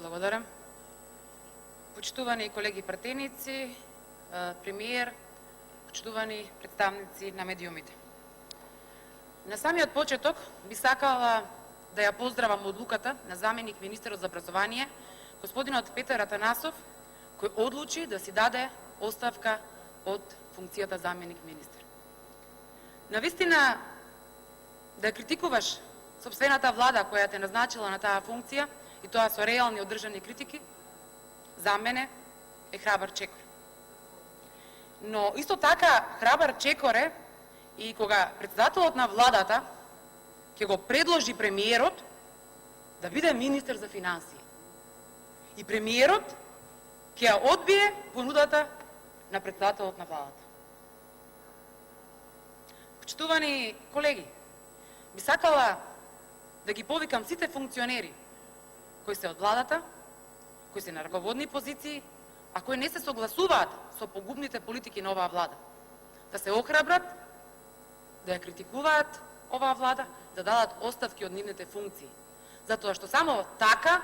Благодарам. Почитувани колеги пратеници, премиер, почитувани представници на медиумите. На самиот почеток би сакала да ја поздравам одлуката на заменик министерот за образование, господинот Петар Атанасов, кој одлучи да си даде оставка од функцијата заменик министер. Навистина, да критикуваш сопствената влада која те назначила на таа функција, и тоа со реални одржани критики, за мене е храбар чекор. Но исто така храбар чекор е и кога председателот на владата ќе го предложи премиерот да биде министер за финансии. И премиерот ќе ја одбие понудата на председателот на владата. Почитувани колеги, би сакала да ги повикам сите функционери кои се од владата, кои се на раководни позиции, а кои не се согласуваат со погубните политики на оваа влада, да се охрабрат, да ја критикуваат оваа влада, да дадат оставки од нивните функции. Затоа што само така,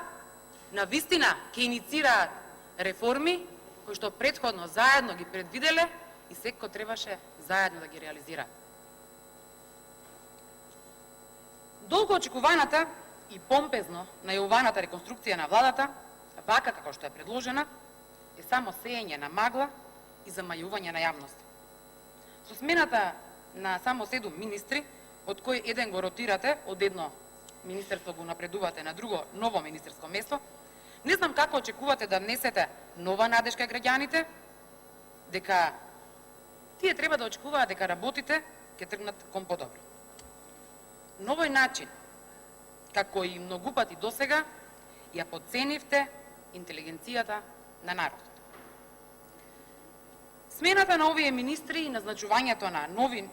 навистина, ќе иницираат реформи, кои што претходно заедно ги предвиделе и секој требаше заедно да ги реализираат. Долго очекуваната и помпезно најавуваната реконструкција на владата, вака како што е предложена, е само сеење на магла и замајување на јавност. Со смената на само 7 министри, од кои еден го ротирате, од едно министерство го напредувате на друго ново министерско место, не знам како очекувате да внесете нова надежка граѓаните, дека тие треба да очекуваат дека работите ќе тргнат кон подобро. На овој начин, како и многу пати досега, ја подценивте интелигенцијата на народот. Смената на овие министри и назначувањето на нови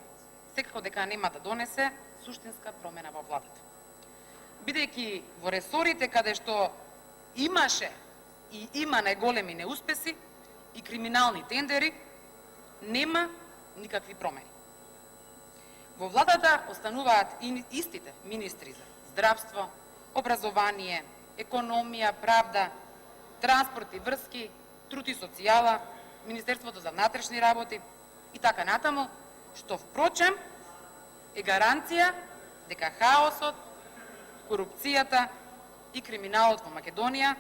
секако дека нема да донесе суштинска промена во владата. Бидејќи во ресорите каде што имаше и има најголеми неуспеси и криминални тендери, нема никакви промени. Во владата остануваат истите министри за здравство, образование, економија, правда, транспорт и врски, труд и социјала, Министерството за внатрешни работи и така натаму, што впрочем е гаранција дека хаосот, корупцијата и криминалот во Македонија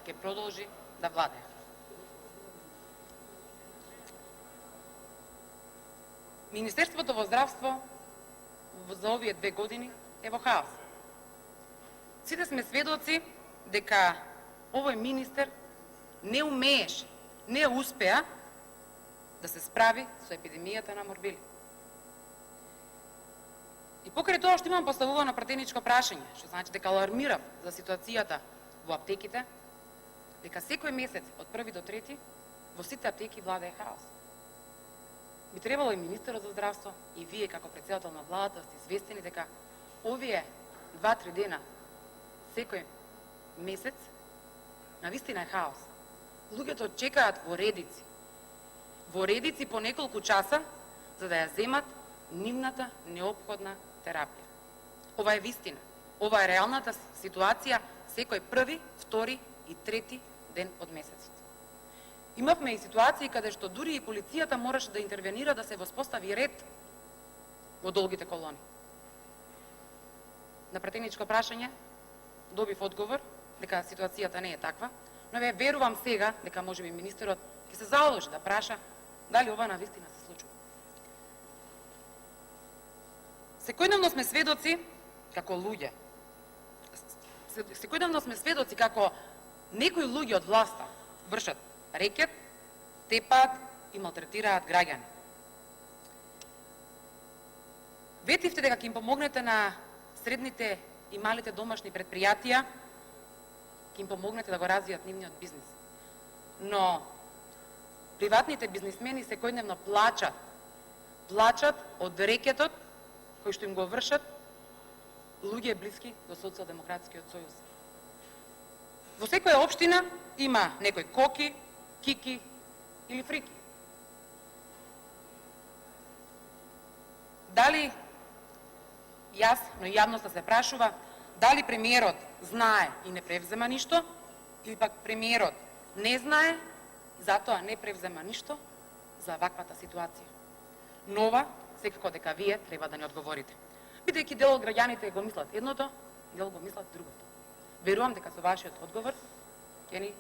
ќе продолжи да владее. Министерството во здравство за овие 2 години е во хаос. Сите сме сведоци дека овој министер не умееше, не успеа да се справи со епидемијата на морбили. И покрај тоа што имам поставувано пратеничко прашање, што значи дека алармирав за ситуацијата во аптеките, дека секој месец од 1 до 3 во сите аптеки владее хаос. Би требало и министерот за здравство и вие како претседател на владата сте известени дека овие 2-3 дена секој месец навистина е хаос. Луѓето чекаат во редици по неколку часа за да ја земат нивната неопходна терапија. Ова е вистина. Ова е реалната ситуација секој 1, 2 и 3 ден од месецот. Имавме и ситуации каде што дури и полицијата мораше да интервенира да се воспостави ред во долгите колони. На пратеничко прашање добив одговор дека ситуацијата не е таква, но ве верувам сега дека можеби министерот ќе се заложи да праша дали ова навистина се случува. Секојдневно сме сведоци како луѓе. Секојдневно сме сведоци како некои луѓе од власта вршат рекет, тепаат и малтретираат граѓани. Ветивте дека ќе им помогнете на средните и малите домашни предпријатија, ќе им помогнете да го развијат нивниот бизнис. Но приватните бизнисмени секојдневно плачат од рекетот кој што им го вршат луѓе блиски до Социјалдемократскиот сојуз. Во секоја општина има некој Коки, Кики или Фрики. Дали јас, но и јавноста се прашува, дали премиерот знае и не превзема ништо, Или пак премиерот не знае, затоа не превзема ништо за ваквата ситуација. Нова, секако дека вие треба да не одговорите. Бидејќи дел од граѓаните го мислат едното, дел го мислат другото. Верувам дека со вашиот одговор ќе ни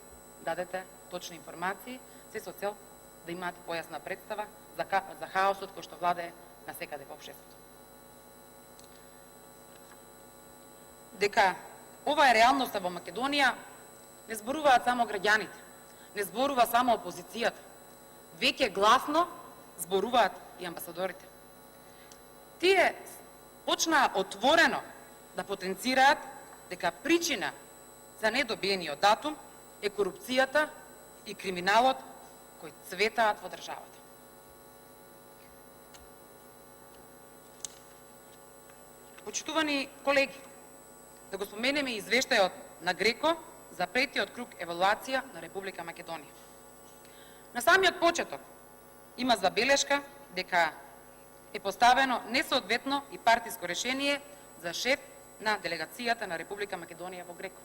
дадете точни информации, се со цел да имаат појасна представа за хаосот кој што владее насекаде во општеството. Дека ова е реалноста во Македонија, не зборуваат само граѓаните, не зборува само опозицијата. Веќе гласно зборуваат и амбасадорите. Тие почнаа отворено да потенцираат дека причина за недобиениот датум е корупцијата и криминалот кои цветаат во државата. Почитувани колеги, да го споменеме извештајот на Греко за претиот круг евалуација на Република Македонија. На самиот почеток има забелешка дека е поставено несоодветно и партиско решение за шеф на делегацијата на Република Македонија во Греко.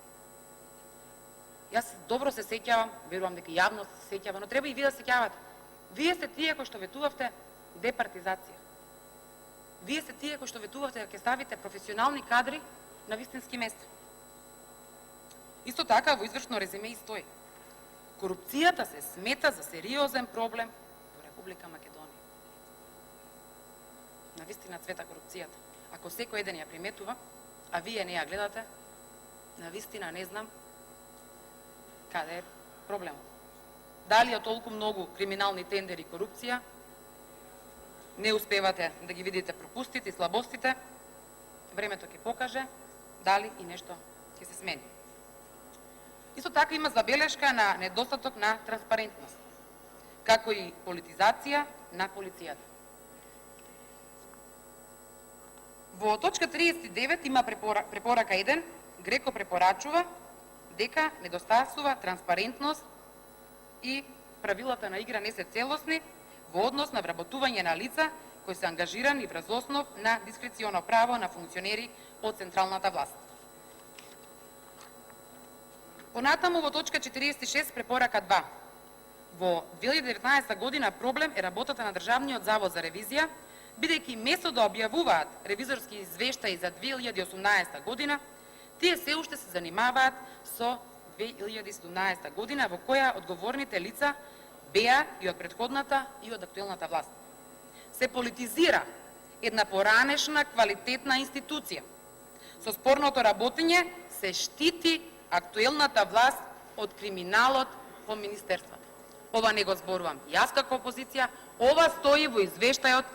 Јас добро се сеќавам, верувам дека јавност се сеќава, но треба и вие да се сеќавате. Вие сте тие кои што ветувавте департизација. Вие сте тие кои што ветувавте да ќе ставите професионални кадри на вистински места. Исто така во извршно резиме и стои: корупцијата се смета за сериозен проблем во Република Македонија. Навистина цвета корупцијата. Ако секој еден ја приметува, а вие не ја гледате, навистина не знам каде е проблемот. Дали е толку многу криминални тендери и корупција, не успевате да ги видите пропустите и слабостите, времето ќе покаже дали и нешто ќе се смени. Исто така има забелешка на недостаток на транспарентност, како и политизација на полицијата. Во точка 39 има препорака 1, Греко препорачува дека недостасува транспарентност и правилата на игра не се целосни во однос на вработување на лица кои се ангажирани врз основ на дискреционо право на функционери од централната власт. Понатаму во точка 46 препорака 2. Во 2019 година проблем е работата на Државниот завод за ревизија, бидејќи место да објавуваат ревизорски извештаи за 2018 година, тие се уште се занимаваат со 2017 година во која одговорните лица беа и од претходната и од актуелната власт. Се политизира една поранешна квалитетна институција. Со спорното работење се штити актуелната власт од криминалот во министерствата. Ова не го зборувам јас како опозиција, ова стои во извештајот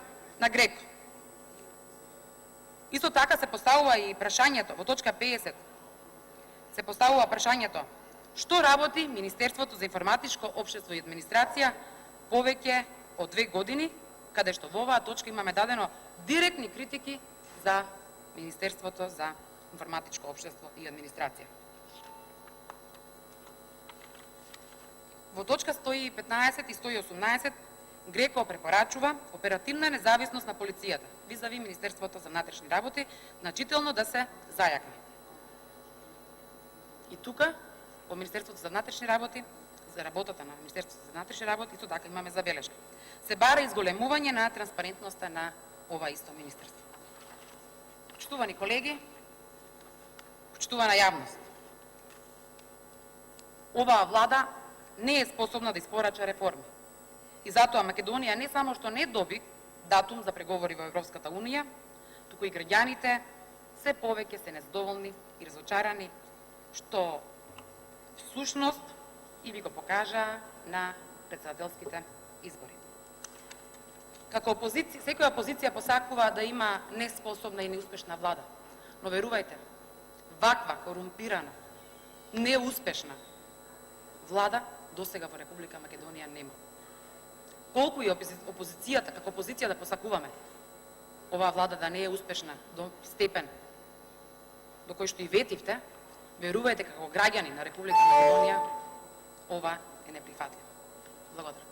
на Греко. Исто така се поставува и прашањето во точка 50. Се поставува прашањето: што работи Министерството за информатичко општество и администрација повеќе од 2 години, каде што во оваа точка имаме дадено директни критики за Министерството за информатичко општество и администрација. Во точка 115 и 118 Греко препорачува оперативна независност на полицијата визави Министерството за внатрешни работи значително да се зајакне. И тука во Министерството за внатрешни работи, за работата на Министерството за внатрешни работи, исто така имаме забелешка. Се бара изголемување на транспарентноста на ова исто министерство. Почитувани колеги, почитувана јавност, оваа влада не е способна да испорача реформи. И затоа Македонија не само што не доби датум за преговори во Европската Унија, туку и граѓаните се повеќе се незадоволни и разочарани, што всушност и ви го покажа на претседателските избори. Како опозиција, секоја опозиција посакува да има неспособна и неуспешна влада, но верувајте, ваква корумпирана, неуспешна влада досега во Република Македонија нема. Колку и опозицијата, како опозиција да посакуваме оваа влада да не е успешна до степен до кој што и ветивте, верувајте како граѓани на Република Македонија, ова е неприфатливо. Благодарам.